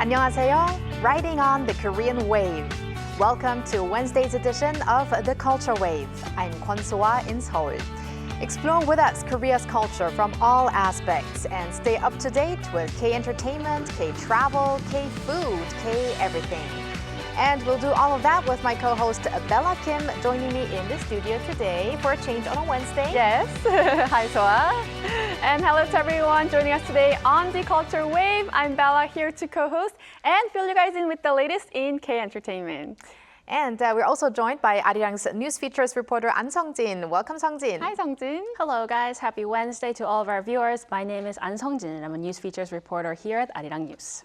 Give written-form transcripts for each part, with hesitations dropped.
안녕하세요. Riding on the Korean wave. Welcome to Wednesday's edition of The Culture Wave. I'm Kwon-soa in Seoul. Explore with us Korea's culture from all aspects and stay up to date with K-entertainment, K-travel, K-food, K-everything. And we'll do all of that with my co-host Bella Kim joining me in the studio today for a change on a Wednesday. Yes. Hi, Soa. And hello to everyone joining us today on The Culture Wave. I'm Bella here to co-host and fill you guys in with the latest in K-entertainment. And we're also joined by Arirang's News Features reporter An Sung-jin. Welcome, Sung-jin. Hi, Sung-jin. Hello, guys. Happy Wednesday to all of our viewers. My name is An Sung-jin, and I'm a News Features reporter here at Arirang News.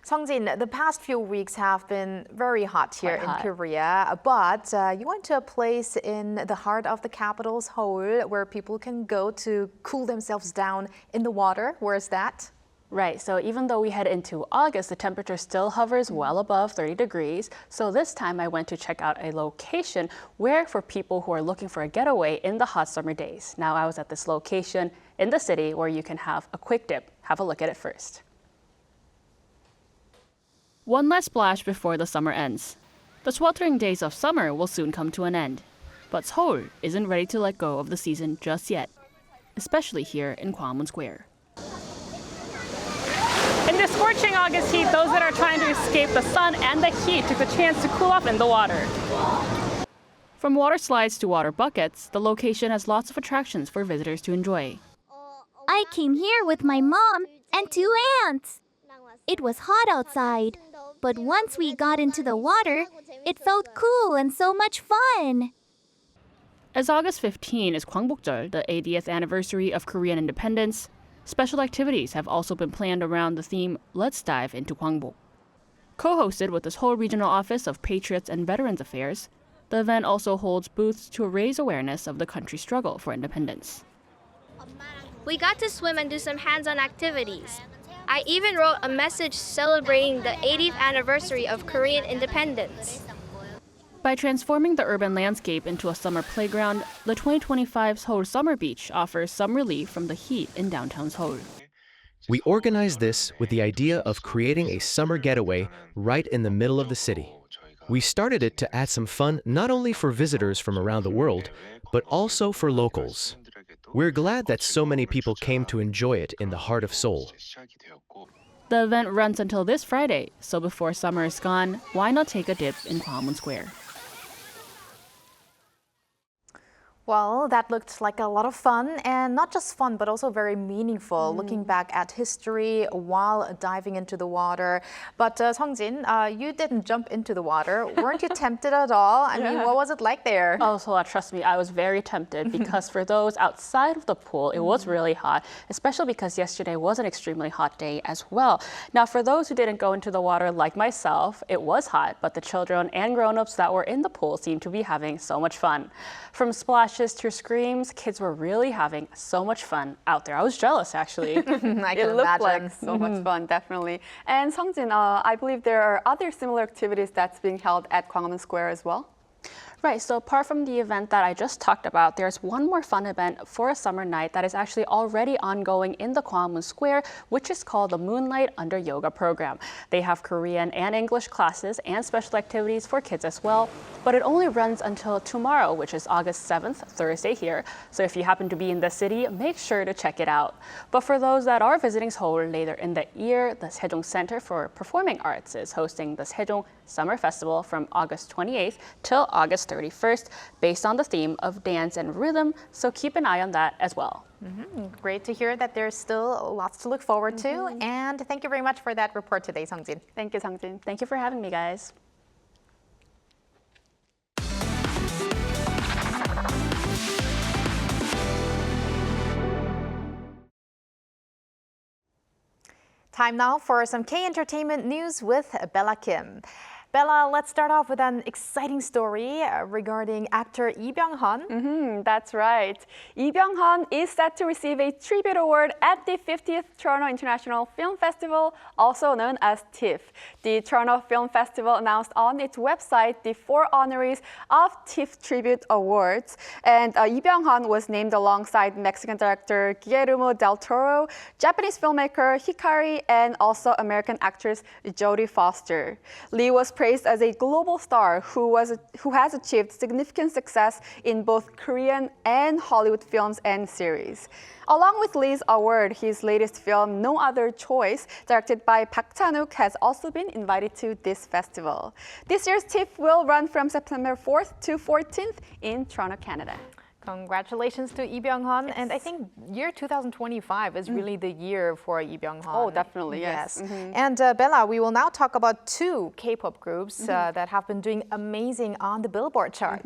Sung-jin, the past few weeks have been very hot here in Korea, but you went to a place in the heart of the capital, Seoul, where people can go to cool themselves down in the water. Where is that? Right, so even though we head into August, the temperature still hovers well above 30 degrees. So this time I went to check out a location where for people who are looking for a getaway in the hot summer days. Now I was at this location in the city where you can have a quick dip. Have a look at it first. One last splash before the summer ends. The sweltering days of summer will soon come to an end. But Seoul isn't ready to let go of the season just yet, especially here in Gwangbok Square. In this scorching August heat, those that are trying to escape the sun and the heat took the chance to cool off in the water. From water slides to water buckets, the location has lots of attractions for visitors to enjoy. I came here with my mom and two aunts. It was hot outside, but once we got into the water, it felt cool and so much fun. As August 15 is Gwangbok, the 80th anniversary of Korean independence, special activities have also been planned around the theme Let's Dive into Gwangbok. Co-hosted with the Seoul Regional Office of Patriots and Veterans Affairs, the event also holds booths to raise awareness of the country's struggle for independence. We got to swim and do some hands-on activities. I even wrote a message celebrating the 80th anniversary of Korean independence. By transforming the urban landscape into a summer playground, the 2025 Seoul Summer Beach offers some relief from the heat in downtown Seoul. We organized this with the idea of creating a summer getaway right in the middle of the city. We started it to add some fun not only for visitors from around the world, but also for locals. We're glad that so many people came to enjoy it in the heart of Seoul. The event runs until this Friday, so before summer is gone, why not take a dip in Gwangbok Square? Well, that looked like a lot of fun, and not just fun, but also very meaningful, looking back at history while diving into the water. But Sung-jin, you didn't jump into the water. Weren't you tempted at all? I mean, what was it like there? Oh, Sola, trust me, I was very tempted because for those outside of the pool, it was really hot, especially because yesterday was an extremely hot day as well. Now, for those who didn't go into the water like myself, it was hot, but the children and grown-ups that were in the pool seemed to be having so much fun. From splashes to screams, kids were really having so much fun out there. I was jealous, actually. I can It looked imagine. like so much fun, definitely. And Sung-jin, I believe there are other similar activities that's being held at Gwangbok Square as well. Right, so apart from the event that I just talked about, there's one more fun event for a summer night that is actually already ongoing in the Gwangbok Square, which is called the Moonlight Under Yoga program. They have Korean and English classes and special activities for kids as well, but it only runs until tomorrow, which is August 7th, Thursday here. So if you happen to be in the city, make sure to check it out. But for those that are visiting Seoul later in the year, the Sejong Center for Performing Arts is hosting the Sejong Summer Festival from August 28th till August 31st, based on the theme of dance and rhythm, so keep an eye on that as well. Great to hear that there's still lots to look forward to, and thank you very much for that report today, Sung-jin. Thank you, Sung-jin. Thank you for having me, guys. Time now for some K-entertainment news with Bella Kim. Bella, let's start off with an exciting story regarding actor Byung-hun. That's right. Byung-hun is set to receive a tribute award at the 50th Toronto International Film Festival, also known as TIFF. The Toronto Film Festival announced on its website the 4 honorees of TIFF Tribute Awards. And Byung-hun was named alongside Mexican director Guillermo del Toro, Japanese filmmaker Hikari, and also American actress Jodie Foster. Lee was praised as a global star who has achieved significant success in both Korean and Hollywood films and series. Along with Lee's award, his latest film, No Other Choice, directed by Park Chan-wook, has also been invited to this festival. This year's TIFF will run from September 4th to 14th in Toronto, Canada. Congratulations to Byung-hun. Yes. And I think year 2025 is really the year for Byung-hun. Oh, definitely, yes. And Bella, we will now talk about 2 K-pop groups that have been doing amazing on the Billboard charts.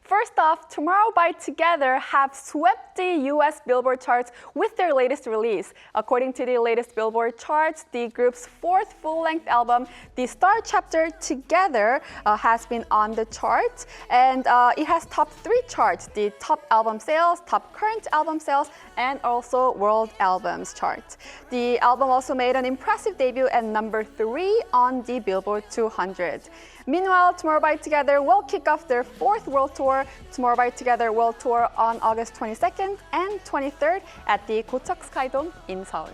First off, Tomorrow by Together have swept the US Billboard charts with their latest release. According to the latest Billboard charts, the group's 4th full-length album, The Star Chapter Together, has been on the charts, and it has topped 3 charts: the top album sales, top current album sales, and also world albums chart. The album also made an impressive debut at number 3 on the Billboard 200. Meanwhile, Tomorrow by Together will kick off their 4th world tour, Tomorrow by Together World Tour, on August 22nd and 23rd at the Gocheok Sky Dome in Seoul.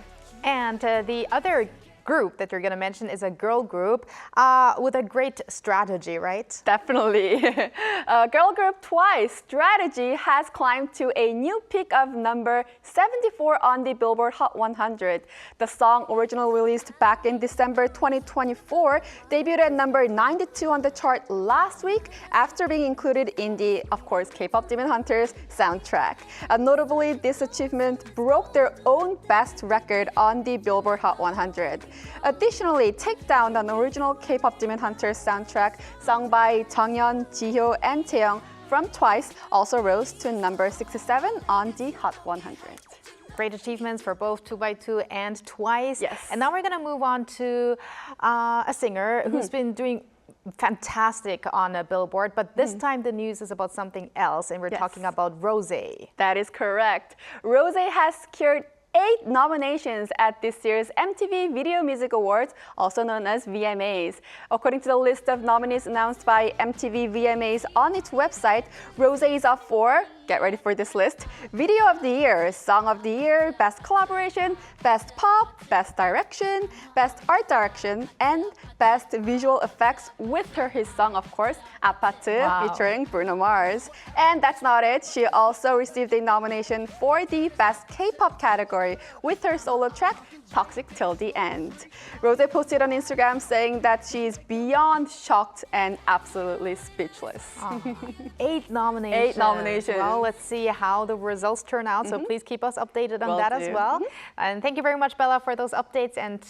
And the other group that you're going to mention is a girl group with a great strategy, right? Definitely. Girl group Twice Strategy has climbed to a new peak of number 74 on the Billboard Hot 100. The song, originally released back in December 2024, debuted at number 92 on the chart last week after being included in the, of course, K-pop Demon Hunters soundtrack. Notably, this achievement broke their own best record on the Billboard Hot 100. Additionally, Take Down, an original K-pop Demon Hunters soundtrack sung by Jonghyun, Jihyo, and Taeyong from Twice, also rose to number 67 on the Hot 100. Great achievements for both 2x2 and Twice. Yes. And now we're going to move on to a singer who's been doing fantastic on a Billboard, but this time the news is about something else, and we're talking about Rosé. That is correct. Rosé has secured 8 nominations at this year's MTV Video Music Awards, also known as VMAs. According to the list of nominees announced by MTV VMAs on its website, Rosé is up for, get ready for this list, Video of the Year, Song of the Year, Best Collaboration, Best Pop, Best Direction, Best Art Direction, and Best Visual Effects, with his song, of course, Apart, featuring Bruno Mars. And that's not it. She also received a nomination for the Best K-pop category with her solo track, Toxic Till the End. Rosé posted on Instagram saying that she's beyond shocked and absolutely speechless. 8 nominations. 8 nominations. Well, let's see how the results turn out. So please keep us updated on that as well. And thank you very much, Bella, for those updates, and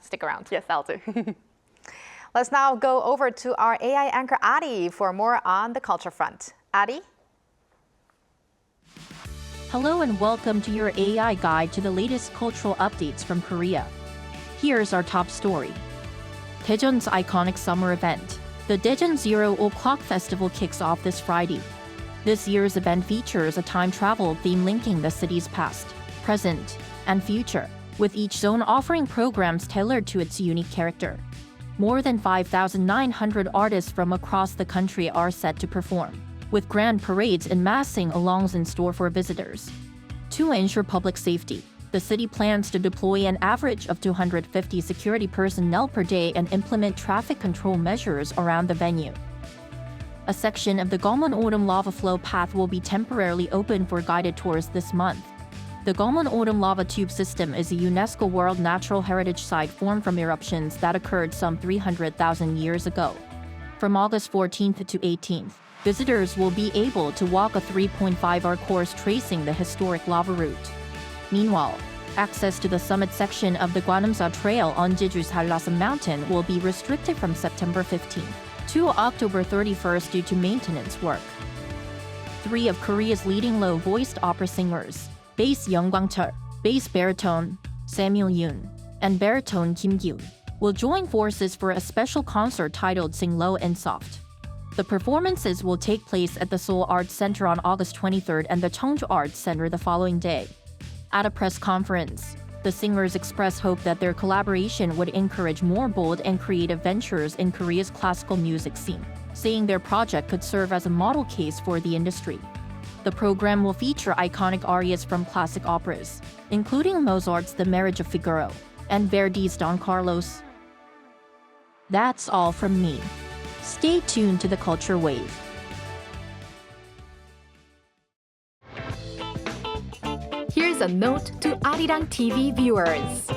stick around. Yes, I'll do. Let's now go over to our AI anchor, Adi, for more on the culture front. Adi? Hello and welcome to your AI guide to the latest cultural updates from Korea. Here's our top story. Daejeon's iconic summer event. The Daejeon 0 O'Clock Festival kicks off this Friday. This year's event features a time travel theme linking the city's past, present, and future, with each zone offering programs tailored to its unique character. More than 5,900 artists from across the country are set to perform, with grand parades and massing alongs in store for visitors. To ensure public safety, the city plans to deploy an average of 250 security personnel per day and implement traffic control measures around the venue. A section of the Gwangbok Autumn Lava Flow path will be temporarily open for guided tours this month. The Gwangbok Autumn Lava Tube System is a UNESCO World Natural Heritage Site formed from eruptions that occurred some 300,000 years ago. From August 14th to 18th, visitors will be able to walk a 3.5-hour course tracing the historic lava route. Meanwhile, access to the summit section of the Gwanamsa Trail on Jeju's Hallasan Mountain will be restricted from September 15th to October 31st due to maintenance work. 3 of Korea's leading low-voiced opera singers, bass Young Kwang-cheol, bass baritone Samuel Yoon, and baritone Kim Gyun, will join forces for a special concert titled Singlo and Soft. The performances will take place at the Seoul Arts Center on August 23rd and the Cheongju Arts Center the following day. At a press conference, the singers expressed hope that their collaboration would encourage more bold and creative ventures in Korea's classical music scene, saying their project could serve as a model case for the industry. The program will feature iconic arias from classic operas, including Mozart's The Marriage of Figaro and Verdi's Don Carlos. That's all from me. Stay tuned to the Culture Wave. Here's a note to Arirang TV viewers.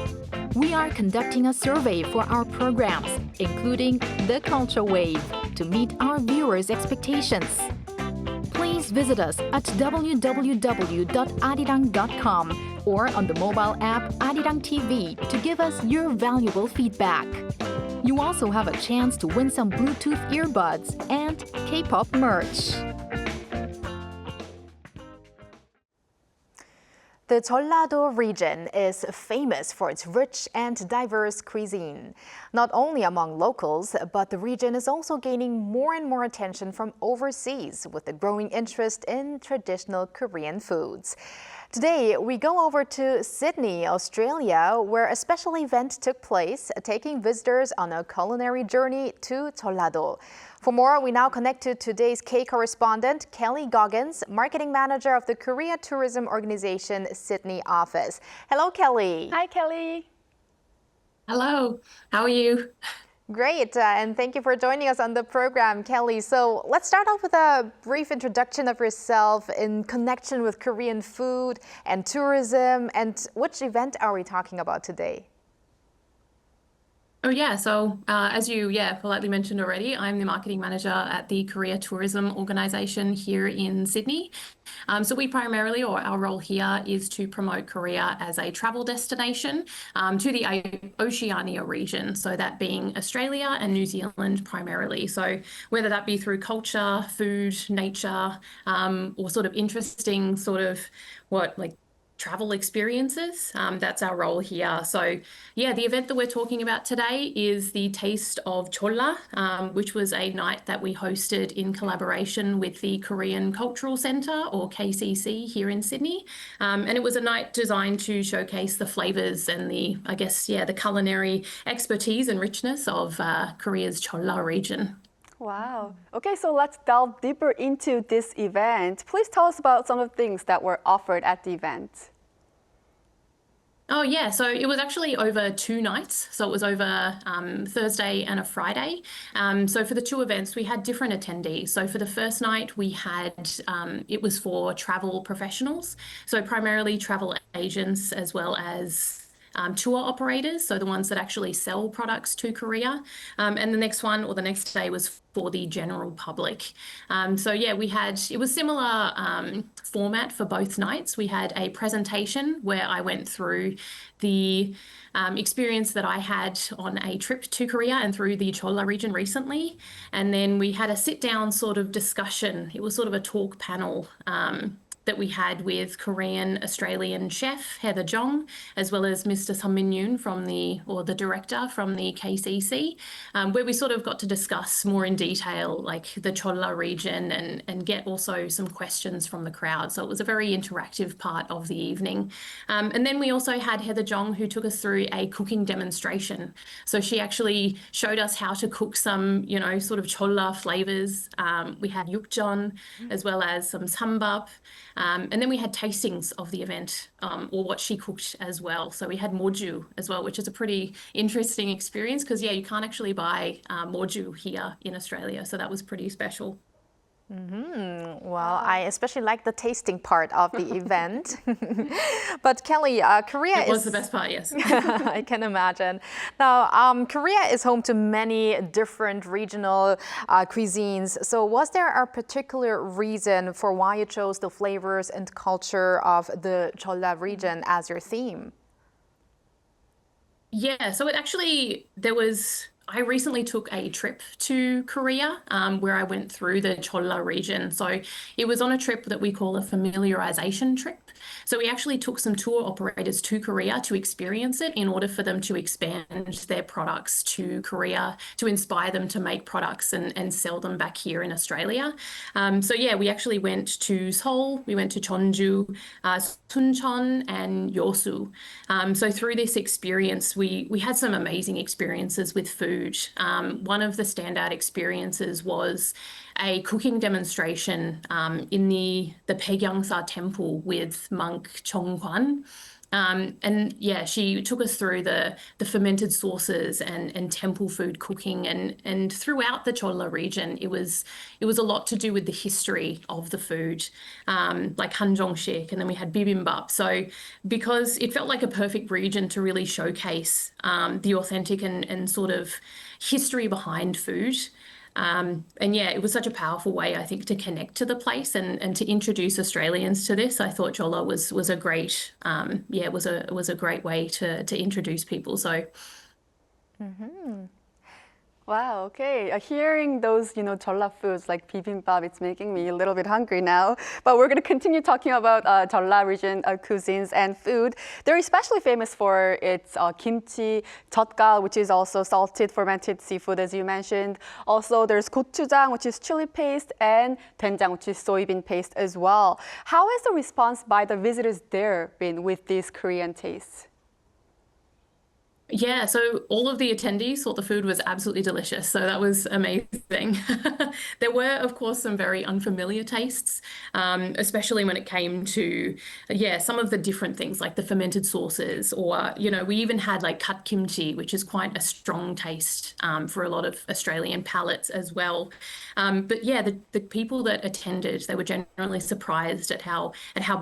We are conducting a survey for our programs, including the Culture Wave, to meet our viewers' expectations. Please visit us at www.arirang.com or on the mobile app Arirang TV to give us your valuable feedback. You also have a chance to win some Bluetooth earbuds and K-pop merch. The Jeolla region is famous for its rich and diverse cuisine. Not only among locals, but the region is also gaining more and more attention from overseas with a growing interest in traditional Korean foods. Today, we go over to Sydney, Australia, where a special event took place, taking visitors on a culinary journey to Jeolla. For more, we now connect to today's K-Correspondent, Kelly Goggins, Marketing Manager of the Korea Tourism Organization Sydney office. Hello, Kelly. Hi, Kelly. Hello, how are you? Great, and thank you for joining us on the program, Kelly. So let's start off with a brief introduction of yourself in connection with Korean food and tourism. And which event are we talking about today? Oh yeah, so as you politely mentioned already, I'm the marketing manager at the Korea Tourism Organization here in Sydney. So we primarily, or our role here is to promote Korea as a travel destination to the Oceania region, so that being Australia and New Zealand primarily. So whether that be through culture, food, nature, or sort of interesting travel experiences. That's our role here. So yeah, the event that we're talking about today is the Taste of Jeolla, which was a night that we hosted in collaboration with the Korean Cultural Centre, or KCC, here in Sydney. And it was a night designed to showcase the flavours and the culinary expertise and richness of Korea's Jeolla region. Wow. Okay, so let's delve deeper into this event. Please tell us about some of the things that were offered at the event. Oh yeah, so it was actually over 2 nights. So it was over Thursday and a Friday. So for the 2 events, we had different attendees. So for the first night, we had, it was for travel professionals. So primarily travel agents as well as tour operators, so the ones that actually sell products to Korea. And the next one, or the next day, was for the general public. So yeah, it was similar format for both nights. We had a presentation where I went through the experience that I had on a trip to Korea and through the Jeolla region recently. And then we had a sit-down sort of discussion. It was sort of a talk panel that we had with Korean Australian chef Heather Jong, as well as Mr. Sun Min-yoon the director from the KCC, where we sort of got to discuss more in detail like the Jeolla region and get also some questions from the crowd. So it was a very interactive part of the evening. And then we also had Heather Jong, who took us through a cooking demonstration. So she actually showed us how to cook some, sort of Jeolla flavors. We had yukjeon as well as some sambap. And then we had tastings of the event, or what she cooked as well. So we had moju as well, which is a pretty interesting experience because, you can't actually buy moju here in Australia. So that was pretty special. Well, I especially like the tasting part of the event. But Kelly, Korea It was the best part, yes. I can imagine. Now, Korea is home to many different regional cuisines. So was there a particular reason for why you chose the flavors and culture of the Jeolla region as your theme? Yeah, so there was I recently took a trip to Korea where I went through the Jeolla region. So it was on a trip that we call a familiarization trip. So we actually took some tour operators to Korea to experience it in order for them to expand their products to Korea, to inspire them to make products and sell them back here in Australia. So yeah, we actually went to Seoul, we went to Jeonju, Suncheon and Yosu. So through this experience, we had some amazing experiences with food. One of the standout experiences was a cooking demonstration in the Baekhyangsa temple with monk Chongkwan. And yeah, she took us through the fermented sauces and temple food cooking, and throughout the Jeolla region, it was a lot to do with the history of the food, like hanjeongshik, and then we had bibimbap. So because it felt like a perfect region to really showcase the authentic and sort of history behind food. And yeah, it was such a powerful way, I think, to connect to the place and to introduce Australians to this. I thought Jeolla was a great, was a great way to introduce people. So. Wow, okay. Hearing those, Jeolla foods like bibimbap, it's making me a little bit hungry now. But we're going to continue talking about Jeolla region cuisines and food. They're especially famous for its kimchi, jeotgal, which is also salted fermented seafood, as you mentioned. Also, there's gochujang, which is chili paste, and doenjang, which is soybean paste as well. How has the response by the visitors there been with these Korean tastes? Yeah, so all of the attendees thought the food was absolutely delicious. So that was amazing. There were, of course, some very unfamiliar tastes, especially when it came to, some of the different things like the fermented sauces, or, we even had like cut kimchi, which is quite a strong taste for a lot of Australian palates as well. But yeah, the people that attended, they were generally surprised at how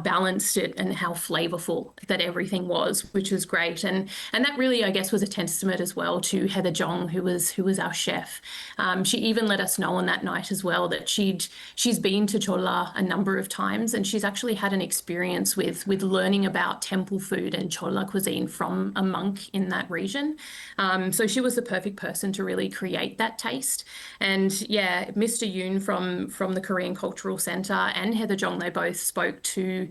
balanced it and how flavorful that everything was, which was great. And that really, I guess, was a testament as well to Heather Jong, who was our chef. She even let us know on that night as well that she's been to Jeolla a number of times, and she's actually had an experience with learning about temple food and Jeolla cuisine from a monk in that region. So she was the perfect person to really create that taste. And yeah, Mr. Yoon from the Korean Cultural Center and Heather Jong, they both spoke to,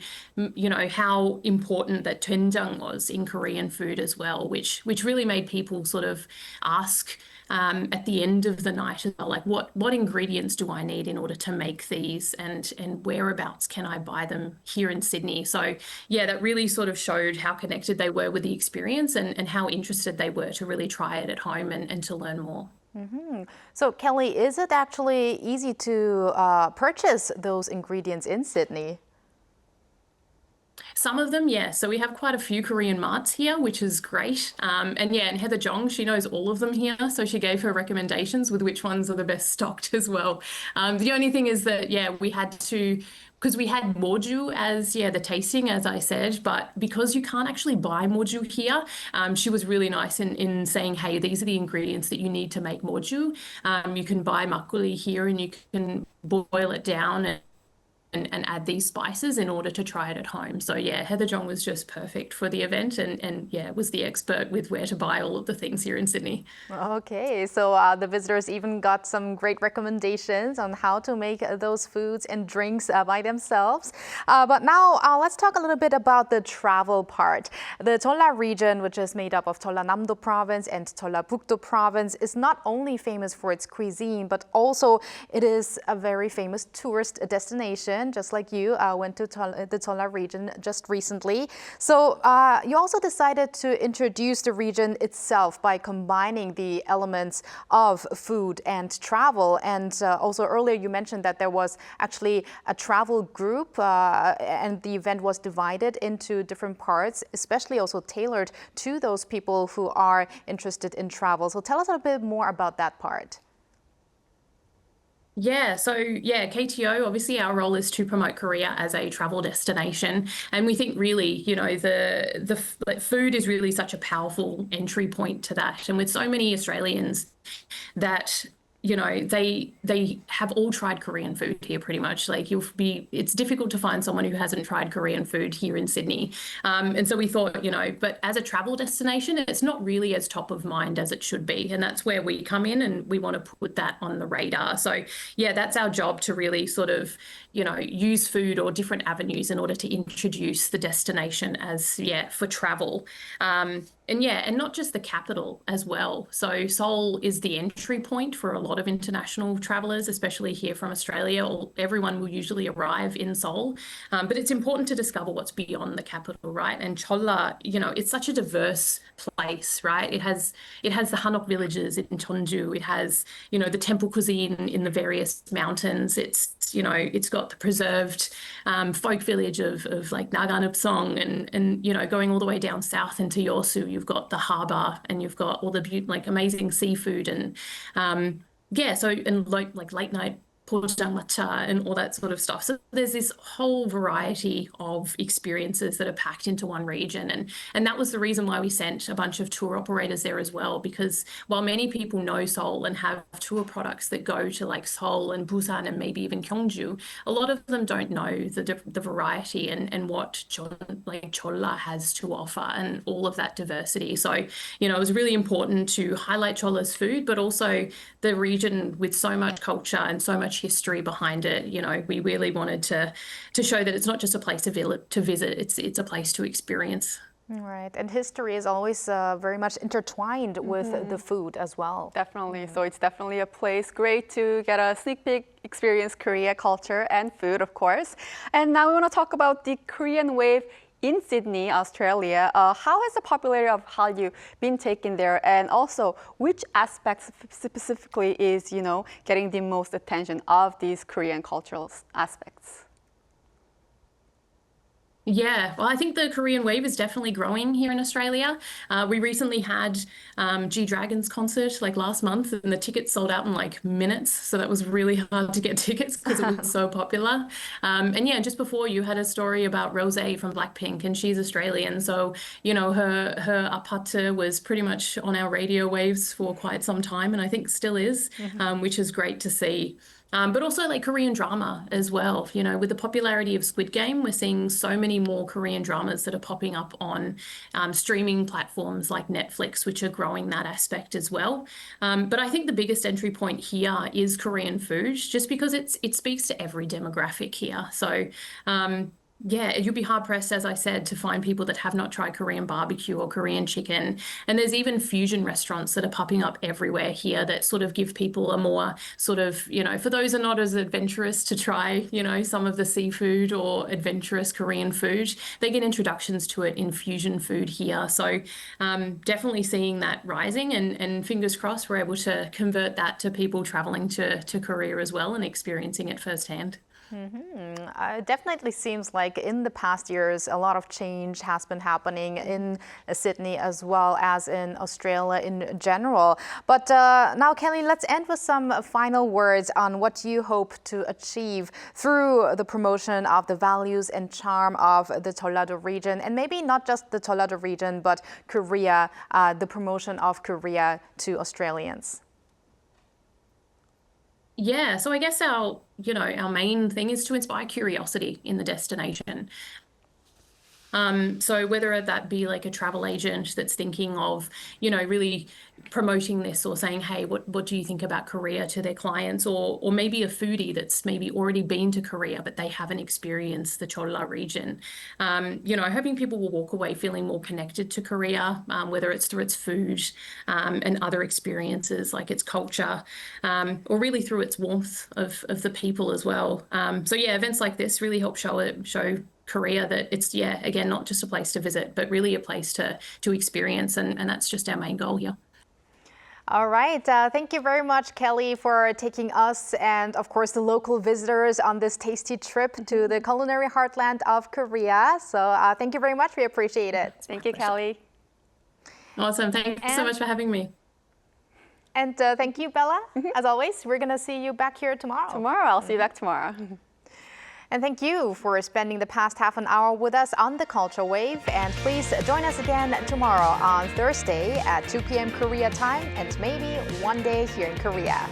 how important that doenjang was in Korean food as well, which really made people sort of ask at the end of the night as well, like what ingredients do I need in order to make these, and whereabouts can I buy them here in Sydney? So yeah, that really sort of showed how connected they were with the experience and how interested they were to really try it at home and to learn more. So Kelly, is it actually easy to purchase those ingredients in Sydney? Some of them, yeah. So we have quite a few Korean marts here, which is great. And Heather Jong, she knows all of them here. So she gave her recommendations with which ones are the best stocked as well. The only thing is that, we had to, because we had moju as, the tasting, as I said, but because you can't actually buy moju here, she was really nice in saying, hey, these are the ingredients that you need to make moju. You can buy makgeolli here and you can boil it down and add these spices in order to try it at home. So yeah, Heather Jong was just perfect for the event and was the expert with where to buy all of the things here in Sydney. Okay, so the visitors even got some great recommendations on how to make those foods and drinks by themselves. But now let's talk a little bit about the travel part. The Jeolla region, which is made up of Jeollanam-do province and Jeollabuk-do province, is not only famous for its cuisine, but also it is a very famous tourist destination. Just like you went to the Jeolla region just recently. So you also decided to introduce the region itself by combining the elements of food and travel. And also earlier you mentioned that there was actually a travel group and the event was divided into different parts, especially also tailored to those people who are interested in travel. So tell us a bit more about that part. Yeah, so KTO, obviously our role is to promote Korea as a travel destination. And we think really, the food is really such a powerful entry point to that. And with so many Australians that you know, they have all tried Korean food here pretty much. Like it's difficult to find someone who hasn't tried Korean food here in Sydney. And so we thought, you know, but as a travel destination, it's not really as top of mind as it should be. And that's where we come in, and we want to put that on the radar. So yeah, that's our job, to really sort of, you know, use food or different avenues in order to introduce the destination as, for travel. And not just the capital as well. So Seoul is the entry point for a lot of international travelers, especially here from Australia. Everyone will usually arrive in Seoul, but it's important to discover what's beyond the capital, right? And Jeolla, you know, it's such a diverse place, right? It has the Hanok villages in Jeonju. It has, you know, the temple cuisine in the various mountains. It's, you know, it's got the preserved folk village of like Nagan Upsong, and you know, going all the way down south into Yeosu, you've got the harbour, and you've got all the amazing seafood, and like late night porjang matcha and all that sort of stuff. So there's this whole variety of experiences that are packed into one region, and that was the reason why we sent a bunch of tour operators there as well, because while many people know Seoul and have tour products that go to like Seoul and Busan and maybe even Gyeongju, a lot of them don't know the variety and what Jeolla has to offer and all of that diversity. So, you know, it was really important to highlight Jeolla's food, but also the region with so much culture and so much history behind it. You know, we really wanted to show that it's not just a place to visit, it's a place to experience. Right, and history is always very much intertwined with the food as well. Definitely, so it's definitely a place great to get a sneak peek, experience Korea culture and food, of course. And now we want to talk about the Korean wave in Sydney, Australia. How has the popularity of Hallyu been taken there, and also which aspects specifically is, you know, getting the most attention of these Korean cultural aspects? Yeah, well, I think the Korean wave is definitely growing here in Australia. We recently had G-Dragon's concert like last month, and the tickets sold out in like minutes. So that was really hard to get tickets because it was so popular. And yeah, just before you had a story about Rosé from Blackpink, and she's Australian. So, you know, her aparte was pretty much on our radio waves for quite some time, and I think still is, which is great to see. But also like Korean drama as well. You know, with the popularity of Squid Game, we're seeing so many more Korean dramas that are popping up on streaming platforms like Netflix, which are growing that aspect as well. But I think the biggest entry point here is Korean food, just because it speaks to every demographic here. So yeah, you'll be hard-pressed, as I said, to find people that have not tried Korean barbecue or Korean chicken. And there's even fusion restaurants that are popping up everywhere here that sort of give people a more sort of, you know, for those who are not as adventurous to try, you know, some of the seafood or adventurous Korean food, they get introductions to it in fusion food here. So definitely seeing that rising, and fingers crossed we're able to convert that to people traveling to Korea as well and experiencing it firsthand. It definitely seems like in the past years, a lot of change has been happening in Sydney as well as in Australia in general. But now, Kelly, let's end with some final words on what you hope to achieve through the promotion of the values and charm of the Jeolla region, and maybe not just the Jeolla region, but Korea, the promotion of Korea to Australians. Yeah, so I guess our main thing is to inspire curiosity in the destination. So whether that be like a travel agent that's thinking of, you know, really promoting this or saying, hey, what do you think about Korea to their clients, or maybe a foodie that's maybe already been to Korea, but they haven't experienced the Jeolla region. You know, hoping people will walk away feeling more connected to Korea, whether it's through its food and other experiences like its culture, or really through its warmth of the people as well. So yeah, events like this really help show Korea that it's, again, not just a place to visit, but really a place to experience. And that's just our main goal here. All right. Thank you very much, Kelly, for taking us and, of course, the local visitors on this tasty trip to the culinary heartland of Korea. So thank you very much. We appreciate it. Thank you, Kelly. Awesome. Thank you so much for having me. And thank you, Bella. As always, we're going to see you back here tomorrow. I'll see you back tomorrow. And thank you for spending the past half an hour with us on the Culture Wave. And please join us again tomorrow on Thursday at 2 p.m. Korea time, and maybe one day here in Korea.